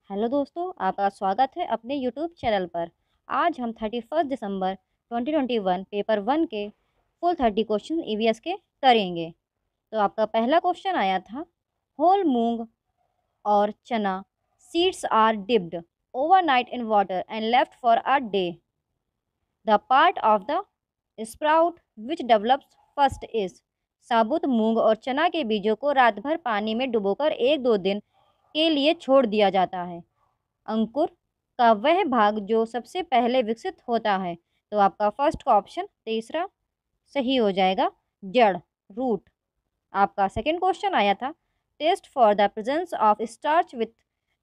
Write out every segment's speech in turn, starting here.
Hello दोस्तों, आपका स्वागत है अपने यूट्यूब चैनल पर। आज हम 31 दिसंबर 2021 पेपर 1 के फुल 30 क्वेश्चन ईवीएस के करेंगे। तो आपका पहला क्वेश्चन आया था, होल मूंग और chana seeds are dipped overnight in water and left for a day. The part of the sprout which develops first is. साबुत मूंग और चना के बीजों को रात भर पानी में डुबोकर 1-2 दिन के लिए छोड़ दिया जाता है। अंकुर का वह भाग जो सबसे पहले विकसित होता है। तो आपका फर्स्ट का ऑप्शन तीसरा सही हो जाएगा, जड़, रूट। आपका सेकंड क्वेश्चन आया था, test for the presence of starch with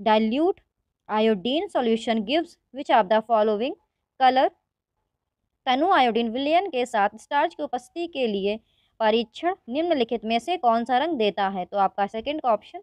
dilute iodine solution gives which of the following colour. तनु आयोडीन विलयन के साथ स्टार्च की उपस्थिति के लिए परीक्षण निम्नलिखित में से कौन सा रंग देता है। तो आपका सेकंड का ऑप्शन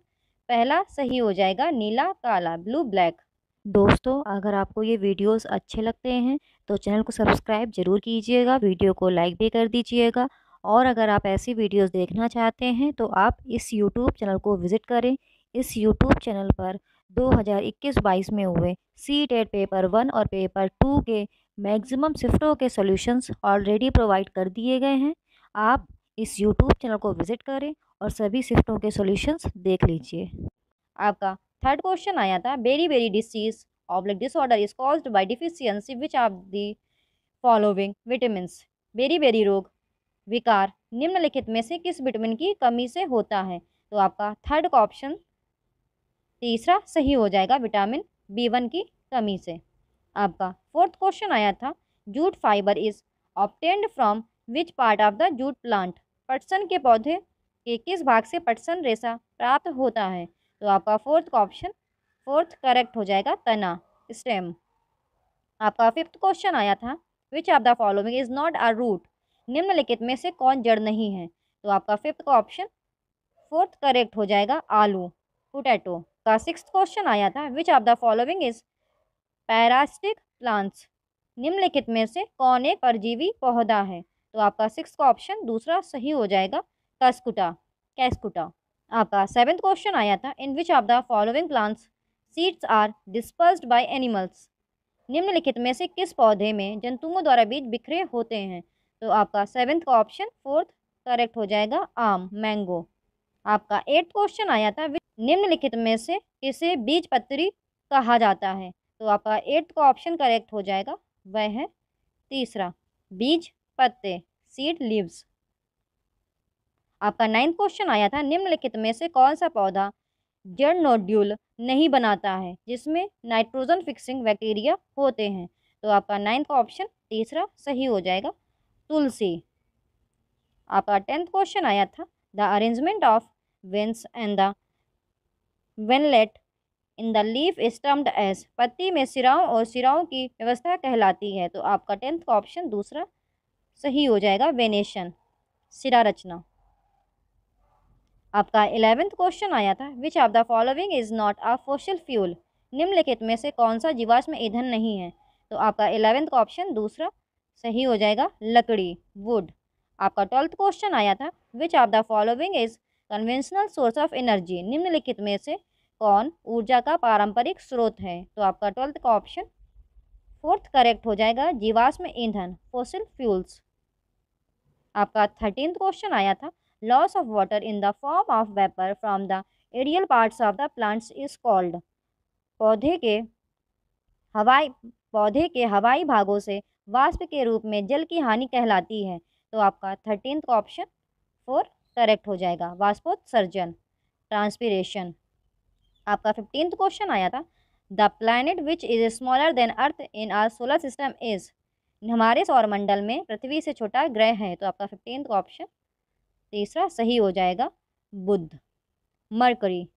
पहला सही हो जाएगा, नीला, काला, ब्लू, ब्लैक। दोस्तों, अगर आपको ये वीडियोस अच्छे लगते हैं तो चैनल को सब्सक्राइब ज़रूर कीजिएगा, वीडियो को लाइक भी कर दीजिएगा। और अगर आप ऐसी वीडियोस देखना चाहते हैं तो आप इस यूट्यूब चैनल को विज़िट करें। इस यूट्यूब चैनल पर 2021-22 में हुए सी-टेट पेपर 1 और पेपर 2 के मैक्सिमम शिफ्टों के सॉल्यूशंस ऑलरेडी प्रोवाइड कर दिए गए हैं। आप इस यूट्यूब चैनल को विज़िट करें और सभी शिफ्टों के सॉल्यूशंस देख लीजिए। आपका थर्ड क्वेश्चन आया था, beriberi disease oblique disorder is caused by deficiency which of the following vitamins. Beriberi रोग विकार निम्नलिखित में से किस विटामिन की कमी से होता है। तो आपका थर्ड का ऑप्शन तीसरा सही हो जाएगा, विटामिन B1 की कमी से। आपका फोर्थ क्वेश्चन आया था, jute fibre is obtained from which part of the jute plant. पटसन के पौधे के किस भाग से पटसन रेशा प्राप्त होता है। तो आपका फोर्थ का ऑप्शन फोर्थ करेक्ट हो जाएगा, तना, स्टेम। आपका फिफ्थ क्वेश्चन आया था, which of the following is not a root. निम्नलिखित में से कौन जड़ नहीं है। तो आपका फिफ्थ का ऑप्शन फोर्थ करेक्ट हो जाएगा, आलू, पोटैटो। का सिक्स्थ क्वेश्चन आया था, which of the following is parasitic plants. निम्नलिखित में से कौन एक परजीवी पौधा है। तो आपका सिक्स का ऑप्शन दूसरा सही हो जाएगा, कसकुटा, कैस्कुटा। आपका सेवेंथ क्वेश्चन आया था, in which of the following plants seeds are dispersed by animals. निम्नलिखित में से किस पौधे में जंतुओं द्वारा बीज बिखरे होते हैं। तो आपका सेवेंथ का ऑप्शन फोर्थ करेक्ट हो जाएगा, आम, मैंगो। आपका एट्थ क्वेश्चन आया था, निम्नलिखित में से किसे बीजपत्री कहा जाता है। तो आपका एट्थ का ऑप्शन करेक्ट हो जाएगा, वह है तीसरा, बीज पत्ते, सीड लीव्स। आपका नाइन्थ क्वेश्चन आया था, निम्नलिखित में से कौन सा पौधा जड़ नोड्यूल नहीं बनाता है जिसमें नाइट्रोजन फिक्सिंग बैक्टीरिया होते हैं। तो आपका नाइन्थ का ऑप्शन तीसरा सही हो जाएगा, तुलसी। आपका टेंथ क्वेश्चन आया था, the arrangement of veins and the veinlet in the leaf is termed as. पत्ती में सिराओं और सिराओं की व्यवस्था कहलाती है। तो आपका टेंथ का ऑप्शन दूसरा सही हो जाएगा, वेनेशन, सिरा रचना। आपका 11th क्वेश्चन आया था, which of the following is not a fossil fuel. निम्नलिखित में से कौन सा जीवाश्म ईंधन नहीं है। तो आपका 11th का ऑप्शन दूसरा सही हो जाएगा, लकड़ी, वुड। आपका 12th क्वेश्चन आया था, which of the following is conventional source of energy. निम्नलिखित में से कौन ऊर्जा का पारंपरिक स्रोत है। तो आपका 12th का ऑप्शन फोर्थ करेक्ट हो जाएगा, जीवाश्म ईंधन, फॉसिल फ्यूल्स। आपका 13th क्वेश्चन आया था, loss of water in the form of vapour from the aerial parts of the plants is called. पौधे के हवाई पौधे के हवाई भागों से वाष्प के रूप में जल की हानि कहलाती है। तो आपका 13th का ऑप्शन फोर करेक्ट हो जाएगा, वाष्पोत्सर्जन, ट्रांसपीरेशन। आपका 15th क्वेश्चन आया था, the planet which is smaller than earth in our solar system is. हमारे सौरमंडल में पृथ्वी से छोटा ग्रह है। तो आपका 15th का ऑप्शन तीसरा सही हो जाएगा, बुध, मरकरी।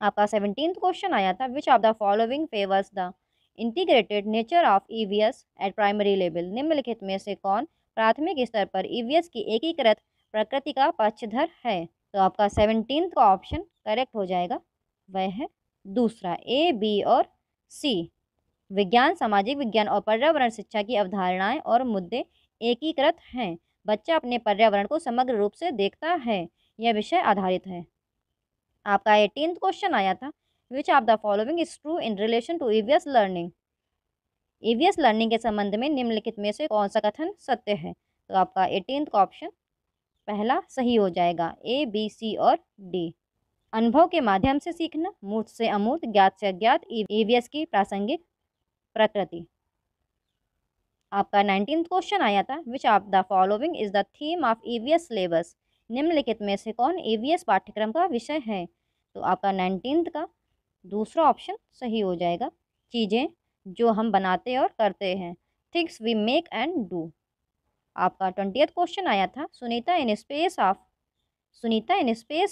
आपका 17th क्वेश्चन आया था, which of the following favours the integrated nature of EVS eight primary level. निम्नलिखित में से कौन प्राथमिक स्तर पर ईवीएस की एकीकृत प्रकृति का पक्षधर है। तो आपका 17th का ऑप्शन करेक्ट हो जाएगा, वह है दूसरा, ए, बी और सी। विज्ञान, सामाजिक विज्ञान और पर्यावरण शिक्षा की अवधारणाएं और मुद्दे एकीकृत हैं। बच्चा अपने पर्यावरण को समग्र रूप से देखता है, यह विषय आधारित है। आपका 18th क्वेश्चन आया था, which of the following is true in relation to EVS learning. EVS learning के संबंध में निम्नलिखित में से कौन सा कथन सत्य है? तो आपका 18th का ऑप्शन पहला सही हो जाएगा, ए, बी, सी और डी। अनुभव के माध्यम से सीखना, मूर्त से अमूर्त, ज्ञात से अज्ञात, ईवीएस की प्रासंगिक प्रकृति। आपका 19th क्वेश्चन आया था, which of the following is the theme of EVS syllabus. निम्नलिखित में से कौन ईवीएस पाठ्यक्रम का विषय है? तो आपका 19th का दूसरा ऑप्शन सही हो जाएगा, चीज़ें जो हम बनाते और करते हैं, things we make and do. आपका 20th क्वेश्चन आया था, Sunita in space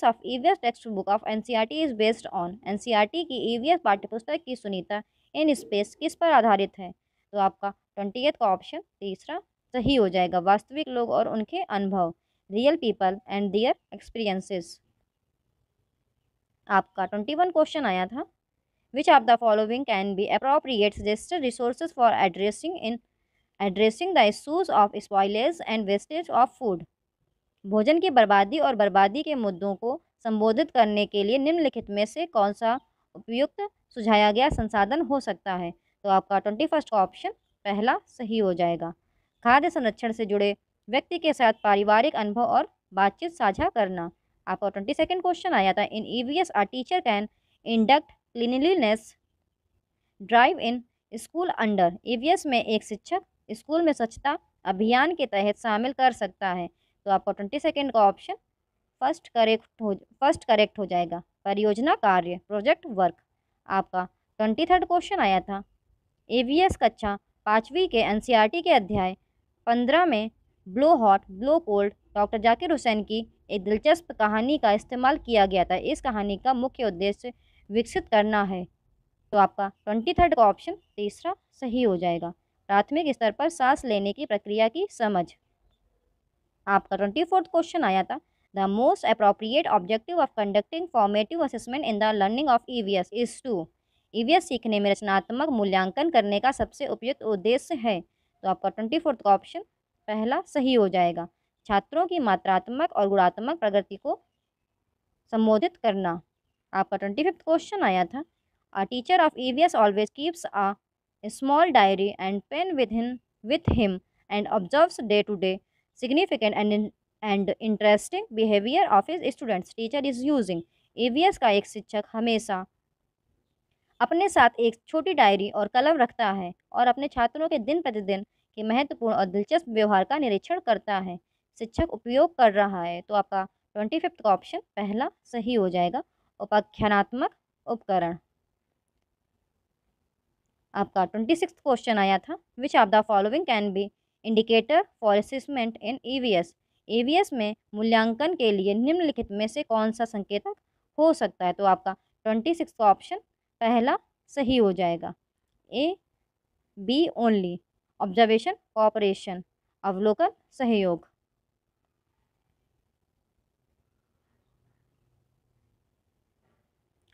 of EVS text book of NCERT is based on. NCERT की ईवीएस पाठ्यपुस्तक की सुनीता इन स्पेस किस पर आधारित है? तो आपका 20th का ऑप्शन तीसरा सही हो जाएगा, वास्तविक लोग और उनके अनुभव, real people and their experiences. आपका 21 क्वेश्चन आया था, which of the following can be appropriate suggested resources for addressing the issues of spoilage and wastage of food. भोजन की बर्बादी और बर्बादी के मुद्दों को संबोधित करने के लिए निम्नलिखित में से कौन सा उपयुक्त सुझाया गया संसाधन हो सकता है? तो आपका 21st का ऑप्शन पहला सही हो जाएगा, खाद्य संरक्षण से जुड़े व्यक्ति के साथ पारिवारिक अनुभव और बातचीत साझा करना। आपका 22nd क्वेश्चन आया था, in EVS a teacher can induct cleanliness drive in school under. EVS में एक शिक्षक स्कूल में स्वच्छता अभियान के तहत शामिल कर सकता है। तो आपका 22nd का ऑप्शन फर्स्ट करेक्ट हो जाएगा, परियोजना कार्य, प्रोजेक्ट वर्क। आपका 23rd क्वेश्चन आया था, ईवीएस कक्षा 5वीं के एनसीईआरटी के अध्याय 15 में blow hot blow cold doctor Zakir Hussain की एक दिलचस्प कहानी का इस्तेमाल किया गया था। इस कहानी का मुख्य उद्देश्य विकसित करना है। तो आपका 23rd का ऑप्शन तीसरा सही हो जाएगा, प्राथमिक स्तर पर सांस लेने की प्रक्रिया की समझ। आपका 24th क्वेश्चन आया था, the most appropriate objective of conducting formative assessment in the learning of EVS is to. EVS सीखने में रचनात्मक मूल्यांकन करने का सबसे उपयुक्त उद्देश्य है। तो आपका 24th का ऑप्शन पहला सही हो जाएगा, छात्रों की मात्रात्मक और गुणात्मक प्रगति को संबोधित करना। आपका 25th क्वेश्चन आया था, a teacher of EVS always keeps a small diary and pen with him and observes day to day significant and interesting behavior of his students. Teacher is using। EVS का एक शिक्षक हमेशा अपने साथ एक छोटी डायरी और कलम रखता है और अपने छात्रों के दिन प्रतिदिन के महत्वपूर्ण और दिलचस्प व्यवहार का निरीक्षण करता है। शिक्षक उपयोग कर रहा है। तो आपका 25th का ऑप्शन पहला सही हो जाएगा, उपाख्यानात्मक उपकरण। आपका 26th क्वेश्चन आया था, which of the following can be indicator for assessment in EVS. EVS में मूल्यांकन के लिए निम्नलिखित में से कौन सा संकेतक हो सकता है? तो आपका 26 का ऑप्शन पहला सही हो जाएगा, A, B only, observation, cooperation, अवलोकन, सहयोग।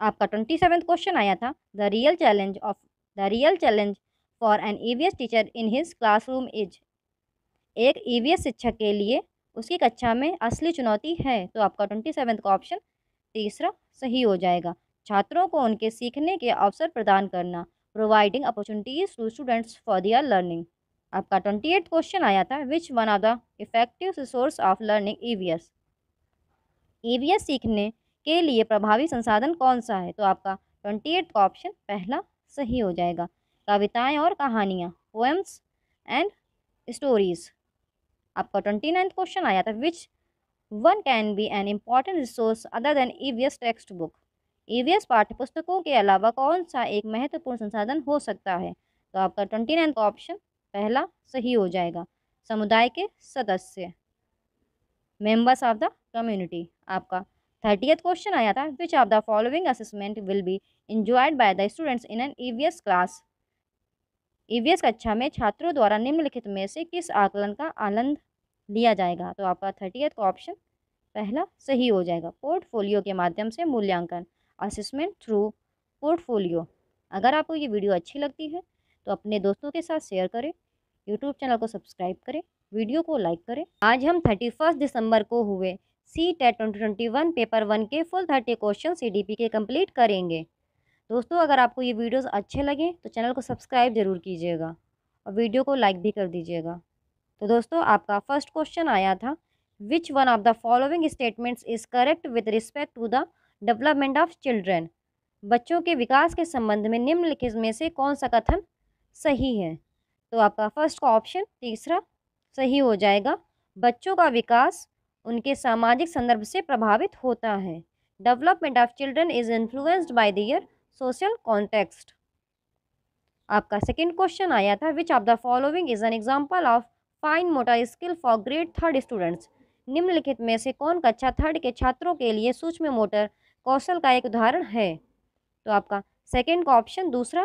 आपका 27th क्वेश्चन आया था, the real challenge for an EVS teacher in his classroom is. एक ईवीएस शिक्षक के लिए उसकी कक्षा में असली चुनौती है। तो आपका 27th का ऑप्शन तीसरा सही हो जाएगा, छात्रों को उनके सीखने के अवसर प्रदान करना, providing opportunities to students for their learning. आपका 28th क्वेश्चन आया था, which one of the effective resource of learning EVS. EVS सीखने के लिए प्रभावी संसाधन कौन सा है? तो आपका 28th का ऑप्शन पहला सही हो जाएगा, कविताएं और कहानियाँ, पोएम्स एंड स्टोरीज। आपका 29th क्वेश्चन आया था, which one can be an important resource other than EVS text book. EVS पाठ्यपुस्तकों के अलावा कौन सा एक महत्वपूर्ण संसाधन हो सकता है? तो आपका 29 का ऑप्शन पहला सही हो जाएगा, समुदाय के सदस्य, मेंबर्स ऑफ द कम्युनिटी। आपका 30th क्वेश्चन आया था, which of the following assessment will be enjoyed by the students in an EVS class. EVS कक्षा में छात्रों द्वारा निम्नलिखित में से किस आकलन का आनंद लिया जाएगा? तो आपका 30th का ऑप्शन पहला सही हो जाएगा, पोर्टफोलियो के माध्यम से मूल्यांकन, असेसमेंट थ्रू पोर्टफोलियो। अगर आपको ये वीडियो अच्छी लगती है तो अपने दोस्तों के साथ शेयर करें, यूट्यूब चैनल को सब्सक्राइब करें, वीडियो को लाइक करें। आज हम 31 दिसंबर को हुए CTET 2021 पेपर 1 के फुल 30 क्वेश्चन CDP के कंप्लीट करेंगे। दोस्तों अगर आपको ये वीडियोस अच्छे लगें तो चैनल को सब्सक्राइब ज़रूर कीजिएगा और वीडियो को लाइक भी कर दीजिएगा। तो दोस्तों आपका फर्स्ट क्वेश्चन आया था, which one of the following statements is correct with respect to the development of children. बच्चों के विकास के संबंध में निम्नलिखित में से कौन सा कथन सही है? तो आपका फर्स्ट का ऑप्शन तीसरा सही हो जाएगा। बच्चों का विकास उनके सामाजिक संदर्भ से प्रभावित होता है। Development of children is influenced by their social context. आपका सेकंड क्वेश्चन आया था, which of the following is an example of fine motor skill for grade third students. निम्नलिखित में से कौन कक्षा थर्ड के छात्रों के लिए सूक्ष्म मोटर कौशल का एक उदाहरण है? तो आपका सेकंड का ऑप्शन दूसरा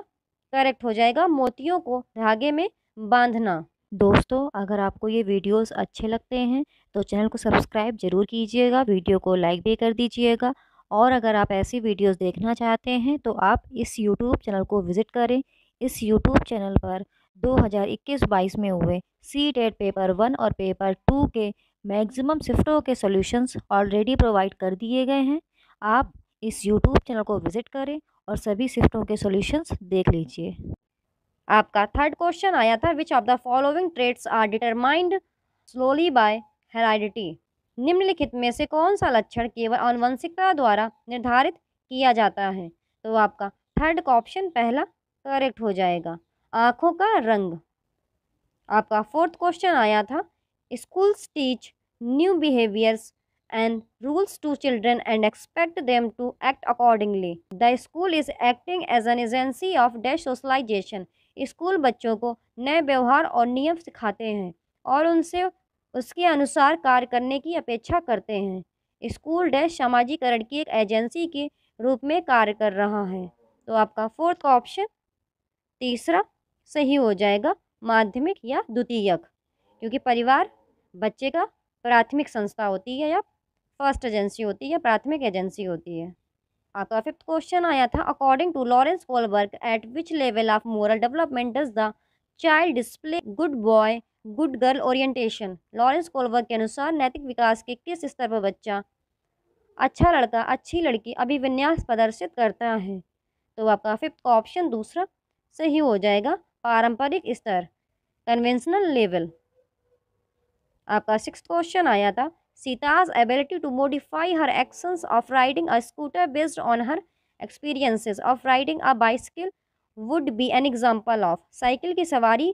करेक्ट हो जाएगा, मोतियों को धागे में बांधना। दोस्तों अगर आपको ये वीडियोस अच्छे लगते हैं तो चैनल को सब्सक्राइब ज़रूर कीजिएगा, वीडियो को लाइक भी कर दीजिएगा। और अगर आप ऐसी वीडियोस देखना चाहते हैं तो आप इस यूट्यूब चैनल को विज़िट करें। इस यूट्यूब चैनल पर 2021-22 में हुए सी-टेट पेपर 1 और पेपर 2 के मैक्सिमम शिफ्टों के सॉल्यूशंस ऑलरेडी प्रोवाइड कर दिए गए हैं। आप इस यूट्यूब चैनल को विज़िट करें और सभी शिफ्टों के सॉल्यूशंस देख लीजिए। आपका थर्ड क्वेश्चन आया था, which of the following traits are determined slowly by heredity. निम्नलिखित में से कौन सा लक्षण केवल आनुवंशिकता द्वारा निर्धारित किया जाता है? तो आपका थर्ड का ऑप्शन पहला करेक्ट हो जाएगा, आँखों का रंग। आपका फोर्थ क्वेश्चन आया था, schools teach new behaviours and rules to children and expect them to act accordingly. The school is acting as an agency of dash socialization. School बच्चों को नए व्यवहार और नियम सिखाते हैं और उनसे उसके अनुसार कार्य करने की अपेक्षा करते हैं। स्कूल डैश सामाजिकरण की एक एजेंसी के रूप में कार्य कर रहा है। तो आपका फोर्थ का ऑप्शन तीसरा सही हो जाएगा, माध्यमिक या द्वितीयक, क्योंकि परिवार बच्चे का प्राथमिक संस्था होती है या फर्स्ट एजेंसी होती है या प्राथमिक एजेंसी होती है। आपका फिफ्थ क्वेश्चन आया था, according to Lawrence Kohlberg at which level of moral development does the child display good boy good girl orientation. Lawrence Kohlberg के अनुसार नैतिक विकास के किस स्तर पर बच्चा अच्छा लड़का अच्छी लड़की अभिविन्यास प्रदर्शित करता है? तो आपका फिफ्थ का ऑप्शन दूसरा सही हो जाएगा, पारंपरिक स्तर, कन्वेंशनल लेवल। आपका सिक्स्थ क्वेश्चन आया था, सीता's ability to modify her actions of riding a scooter based on her experiences of riding a bicycle would be an example of। Cycle की सवारी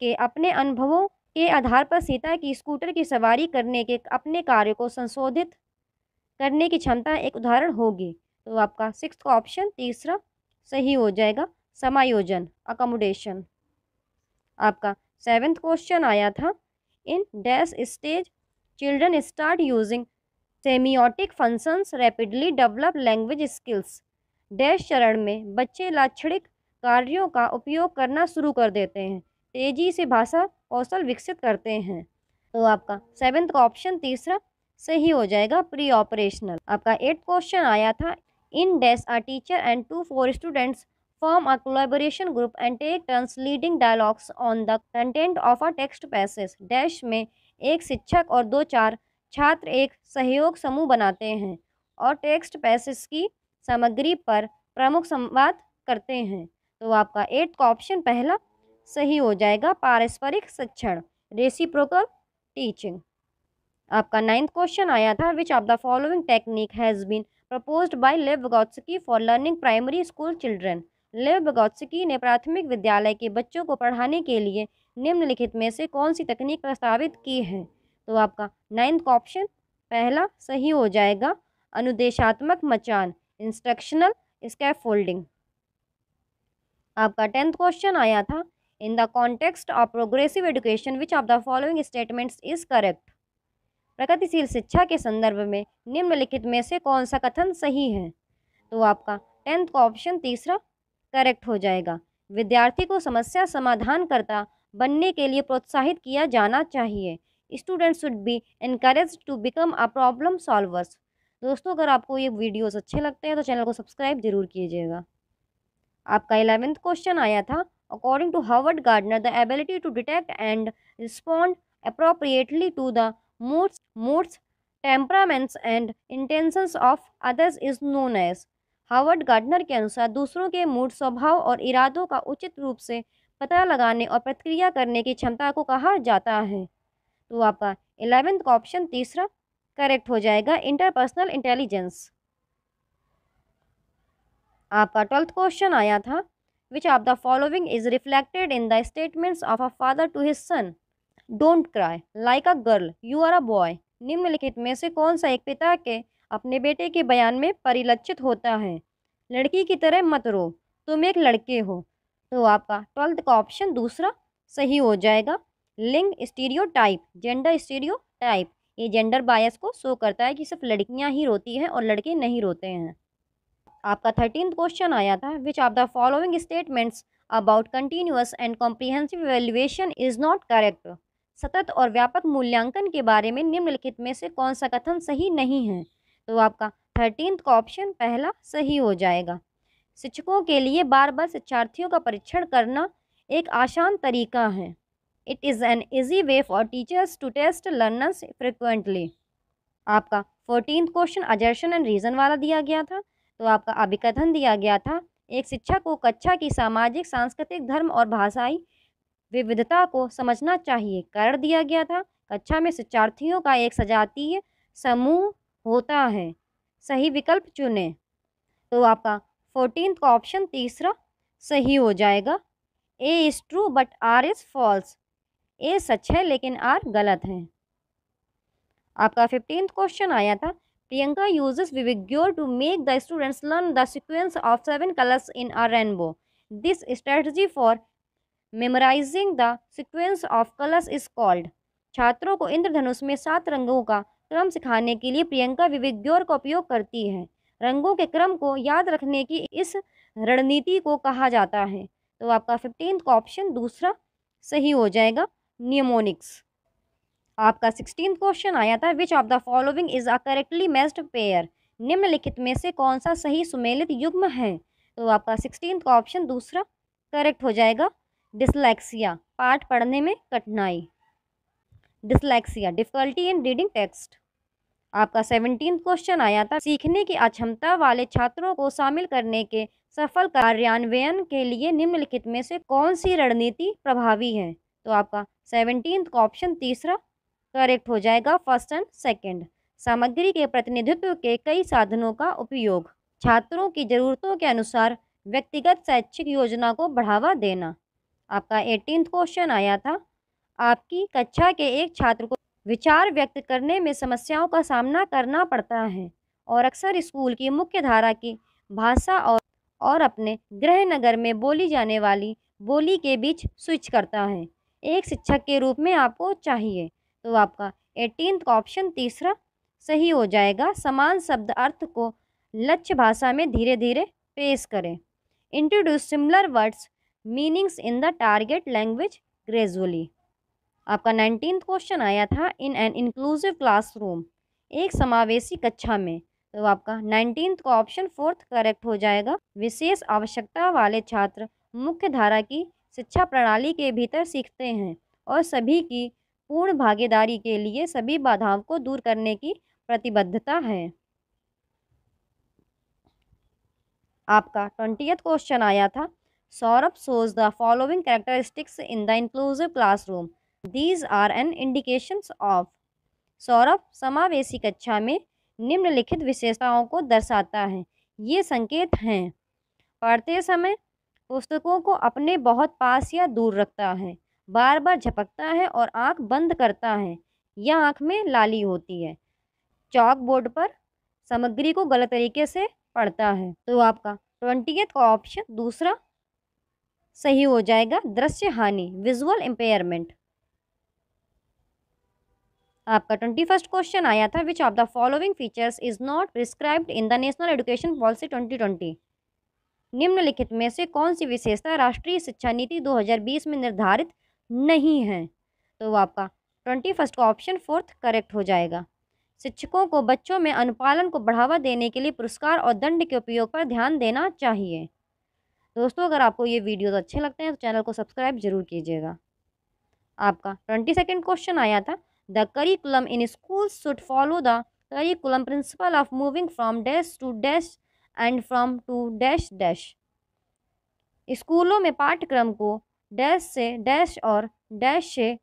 के अपने अनुभवों के आधार पर सीता की स्कूटर की सवारी करने के अपने कार्य को संशोधित करने की क्षमता एक उदाहरण होगी। तो आपका सिक्स्थ का ऑप्शन तीसरा सही हो जाएगा, समायोजन, अकोमोडेशन। आपका सेवेंथ क्वेश्चन आया था, in dash stage children start using semiotic functions rapidly develop language skills। Dash चरण में बच्चे लाक्षणिक कार्यों का उपयोग करना शुरू कर देते हैं, तेजी से भाषा कौशल विकसित करते हैं। तो आपका सेवेंथ का ऑप्शन तीसरा सही हो जाएगा, प्री ऑपरेशनल। आपका एट्थ क्वेश्चन आया था, in dash a teacher and 2-4 students form a collaboration group and take turns leading dialogues on the content of a text passage. Dash में एक शिक्षक और 2-4 छात्र एक सहयोग समूह बनाते हैं और टेक्स्ट पैसेज की सामग्री पर प्रमुख संवाद करते हैं। तो आपका एट्थ का ऑप्शन पहला सही हो जाएगा, पारस्परिक शिक्षण, रेसिप्रोकल टीचिंग। आपका नाइन्थ क्वेश्चन आया था, which of the following technique has been proposed by Lev Vygotsky for learning primary school children. Lev Vygotsky ने प्राथमिक विद्यालय के बच्चों को पढ़ाने के लिए निम्नलिखित में से कौन सी तकनीक प्रस्तावित की है? तो आपका नाइन्थ का ऑप्शन पहला सही हो जाएगा, अनुदेशात्मक मचान, इंस्ट्रक्शनल स्कैफोल्डिंग। आपका 10th क्वेश्चन आया था, in the context of progressive education which of the following statements is correct. प्रगतिशील शिक्षा के संदर्भ में निम्नलिखित में से कौन सा कथन सही है? तो आपका 10th का ऑप्शन तीसरा करेक्ट हो जाएगा, विद्यार्थी को समस्या समाधानकर्ता बनने के लिए प्रोत्साहित किया जाना चाहिए। Students should be encouraged to become a problem solvers. दोस्तों अगर आपको ये वीडियोस अच्छे लगते हैं तो चैनल को सब्सक्राइब जरूर कीजिएगा। आपका 11th क्वेश्चन आया था, according to Howard Gardner the ability to detect and respond appropriately to the moods, temperaments and intentions of others is known as। Howard Gardner के अनुसार दूसरों के मूड, स्वभाव और इरादों का उचित रूप से पता लगाने और प्रतिक्रिया करने की क्षमता को कहा जाता है। तो आपका 11th का ऑप्शन तीसरा करेक्ट हो जाएगा, इंटरपर्सनल इंटेलिजेंस। आपका 12th क्वेश्चन आया था, which of the following is reflected in the statements of a father to his son? Don't cry, like a girl, you are a boy. निम्नलिखित में से कौन सा एक पिता के अपने बेटे के बयान में परिलक्षित होता है? लड़की की तरह मत रो, तुम एक लड़के हो। तो आपका 12th का ऑप्शन दूसरा सही हो जाएगा, लिंग स्टीरियोटाइप, जेंडर स्टीरियोटाइप। ये जेंडर बायस को शो करता है कि सिर्फ लड़कियां ही रोती हैं और लड़के नहीं रोते हैं। आपका 13th क्वेश्चन आया था, which of the following statements about continuous and comprehensive evaluation is not correct? सतत और व्यापक मूल्यांकन के बारे में निम्नलिखित में से कौन सा कथन सही नहीं है? तो आपका 13th का ऑप्शन पहला सही हो जाएगा। शिक्षकों के लिए बार बार शिक्षार्थियों का परीक्षण करना एक आसान तरीका है। It is an easy way for teachers to test learners frequently. आपका 14th क्वेश्चन अजर्शन एंड रीज़न वाला दिया गया था। तो आपका अभिकथन दिया गया था, एक शिक्षक को कक्षा की सामाजिक, सांस्कृतिक, धर्म और भाषाई विविधता को समझना चाहिए। कारण दिया गया था, कक्षा में शिक्षार्थियों का एक सजातीय समूह होता है। सही विकल्प चुनें। तो आपका 14th का ऑप्शन तीसरा सही हो जाएगा, A is true but R is false. A सच है लेकिन आर गलत है। आपका 15th क्वेश्चन आया था, प्रियंका यूजेस विविग्योर to make the students learn the sequence of 7 colours in a rainbow. This strategy for memorising the sequence of colours is called. छात्रों को इंद्रधनुष में 7 रंगों का क्रम सिखाने के लिए प्रियंका विविग्योर का उपयोग करती है। रंगों के क्रम को याद रखने की इस रणनीति को कहा जाता है। तो आपका 15th का ऑप्शन दूसरा सही हो जाएगा, नियमोनिक्स। आपका 16th क्वेश्चन आया था, which of the following is a correctly matched pair? निम्नलिखित में से कौन सा सही सुमेलित युग्म है? तो आपका 16th का ऑप्शन दूसरा करेक्ट हो जाएगा, डिसलेक्सिया, पाठ पढ़ने में कठिनाई। Dyslexia, difficulty in reading text. आपका 17th क्वेश्चन आया था, सीखने की अक्षमता वाले छात्रों को शामिल करने के सफल कार्यान्वयन के लिए निम्नलिखित में से कौन सी रणनीति प्रभावी है? तो आपका 17th का ऑप्शन तीसरा करेक्ट हो जाएगा, फर्स्ट एंड सेकंड। सामग्री के प्रतिनिधित्व के कई साधनों का उपयोग, छात्रों की ज़रूरतों के अनुसार व्यक्तिगत शैक्षिक योजना को बढ़ावा देना। आपका 18th क्वेश्चन आया था, आपकी कक्षा के एक छात्र को विचार व्यक्त करने में समस्याओं का सामना करना पड़ता है और अक्सर स्कूल की मुख्य धारा की भाषा और अपने गृह नगर में बोली जाने वाली बोली के बीच स्विच करता है। एक शिक्षक के रूप में आपको चाहिए। तो आपका 18th का ऑप्शन तीसरा सही हो जाएगा, समान शब्द अर्थ को लक्ष्य भाषा में धीरे धीरे पेश करें। Introduce similar words meanings in the target language gradually. आपका 19th क्वेश्चन आया था, इन एन इंक्लूसिव क्लासरूम, एक समावेशी कक्षा में। तो आपका 19th का ऑप्शन फोर्थ करेक्ट हो जाएगा, विशेष आवश्यकता वाले छात्र मुख्य धारा की शिक्षा प्रणाली के भीतर सीखते हैं और सभी की पूर्ण भागीदारी के लिए सभी बाधाओं को दूर करने की प्रतिबद्धता है। आपका 20th क्वेश्चन आया था, Saurabh shows the following characteristics in the inclusive classroom, these are an indications of. Saurabh समावेशी कक्षा में निम्नलिखित विशेषताओं को दर्शाता है। ये संकेत हैं, पढ़ते समय पुस्तकों को अपने बहुत पास या दूर रखता है, बार बार झपकता है और आंख बंद करता है या आंख में लाली होती है, चॉक बोर्ड पर सामग्री को गलत तरीके से पढ़ता है। तो आपका 20th का ऑप्शन दूसरा सही हो जाएगा, दृश्य हानि, विजुअल इम्पेयरमेंट। आपका 21st क्वेश्चन आया था, which of the following features is not prescribed in the national education policy 2020? निम्नलिखित में से कौन सी विशेषता राष्ट्रीय शिक्षा नीति 2020 में निर्धारित नहीं है? तो आपका 21st का ऑप्शन फोर्थ करेक्ट हो जाएगा। शिक्षकों को बच्चों में अनुपालन को बढ़ावा देने के लिए पुरस्कार और दंड के उपयोग पर ध्यान देना चाहिए। दोस्तों, अगर आपको ये वीडियोस अच्छे लगते हैं तो चैनल को सब्सक्राइब जरूर कीजिएगा। आपका 22nd क्वेश्चन आया था, the curriculum in school should follow the curriculum principle of moving from dash to dash and from to dash dash. स्कूलों में पाठ्यक्रम को डैश से डैश और डैश से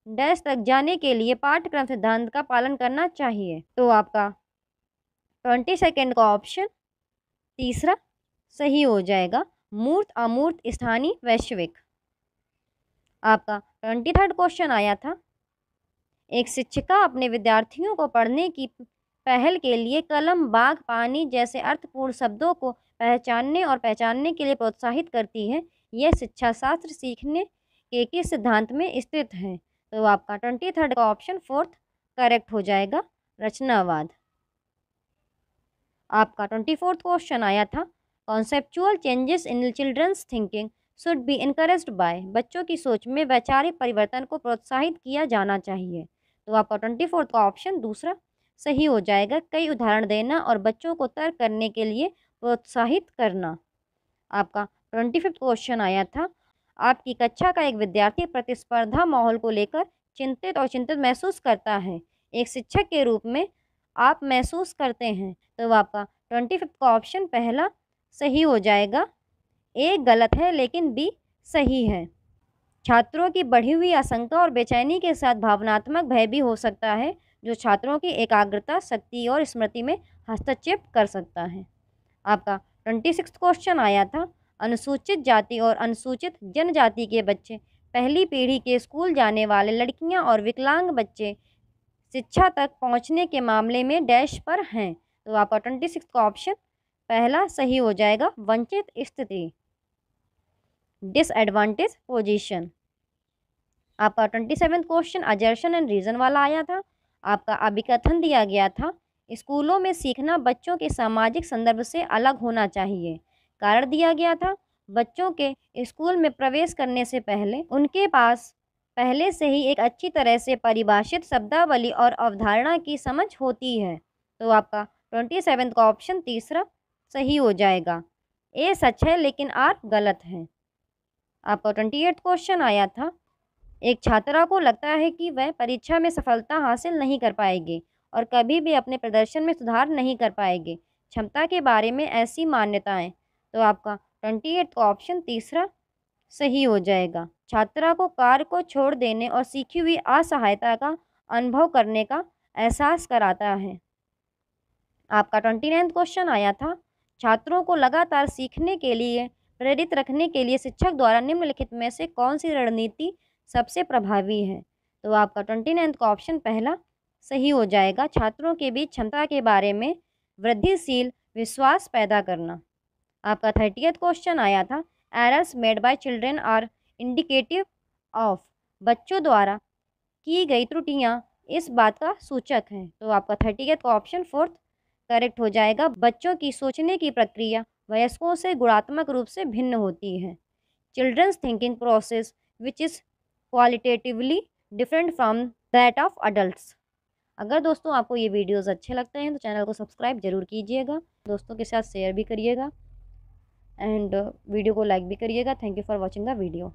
डैश तक जाने के लिए पाठ्यक्रम सिद्धांत का पालन करना चाहिए। तो आपका 20 सेकेंड का ऑप्शन तीसरा सही हो जाएगा, मूर्त अमूर्त स्थानीय वैश्विक। आपका 23rd क्वेश्चन आया था, एक शिक्षिका अपने विद्यार्थियों को पढ़ने की पहल के लिए कलम, बाग, पानी जैसे अर्थपूर्ण शब्दों को पहचानने के लिए प्रोत्साहित करती है। यह शिक्षा शास्त्र सीखने के किस सिद्धांत में स्थित है? तो आपका 23rd का ऑप्शन 4th करेक्ट हो जाएगा, रचनावाद। आपका 24th क्वेश्चन आया था, conceptual changes in children's thinking should be encouraged by. बच्चों की सोच में वैचारिक परिवर्तन को प्रोत्साहित किया जाना चाहिए। तो आपका 24th का ऑप्शन दूसरा सही हो जाएगा, कई उदाहरण देना और बच्चों को तर्क करने के लिए प्रोत्साहित करना। आपका 25th क्वेश्चन आया था, आपकी कक्षा का एक विद्यार्थी प्रतिस्पर्धा माहौल को लेकर चिंतित महसूस करता है, एक शिक्षक के रूप में आप महसूस करते हैं। तो आपका 25th का ऑप्शन पहला सही हो जाएगा, ए गलत है लेकिन बी सही है। छात्रों की बढ़ी हुई आशंका और बेचैनी के साथ भावनात्मक भय भी हो सकता है, जो छात्रों की एकाग्रता, शक्ति और स्मृति में हस्तक्षेप कर सकता है। आपका 26th क्वेश्चन आया था, अनुसूचित जाति और अनुसूचित जनजाति के बच्चे, पहली पीढ़ी के स्कूल जाने वाले लड़कियां और विकलांग बच्चे शिक्षा तक पहुंचने के मामले में डैश पर हैं। तो आपका 26 का ऑप्शन पहला सही हो जाएगा, वंचित स्थिति, डिसएडवांटेज पोजीशन। आपका 27 क्वेश्चन अजर्शन एंड रीजन वाला आया था। आपका अभिकथन दिया गया था, स्कूलों में सीखना बच्चों के सामाजिक संदर्भ से अलग होना चाहिए। कारण दिया गया था, बच्चों के स्कूल में प्रवेश करने से पहले उनके पास पहले से ही एक अच्छी तरह से परिभाषित शब्दावली और अवधारणा की समझ होती है। तो आपका 27 का ऑप्शन तीसरा सही हो जाएगा, ए सच है लेकिन आर गलत है। आपका 28 क्वेश्चन आया था, एक छात्रा को लगता है कि वह परीक्षा में सफलता हासिल नहीं कर पाएगी और कभी भी अपने प्रदर्शन में सुधार नहीं कर पाएगी, क्षमता के बारे में ऐसी मान्यताएं। तो आपका 28 का ऑप्शन तीसरा सही हो जाएगा, छात्रा को कार्य को छोड़ देने और सीखी हुई असहायता का अनुभव करने का एहसास कराता है। आपका 29 क्वेश्चन आया था, छात्रों को लगातार सीखने के लिए प्रेरित रखने के लिए शिक्षक द्वारा निम्नलिखित में से कौन सी रणनीति सबसे प्रभावी है? तो आपका 29 का ऑप्शन पहला सही हो जाएगा, छात्रों के बीच क्षमता के बारे में वृद्धिशील विश्वास पैदा करना। आपका 30th क्वेश्चन आया था, errors made by children are indicative of. बच्चों द्वारा की गई त्रुटियां इस बात का सूचक हैं। तो आपका 30th का ऑप्शन 4th करेक्ट हो जाएगा, बच्चों की सोचने की प्रक्रिया वयस्कों से गुणात्मक रूप से भिन्न होती है। Children's thinking process which is qualitatively different from that of adults. अगर दोस्तों आपको ये वीडियोस अच्छे लगते हैं तो चैनल को सब्सक्राइब जरूर कीजिएगा, दोस्तों के साथ शेयर भी करिएगा एंड वीडियो को लाइक भी करिएगा। Thank you for watching the video.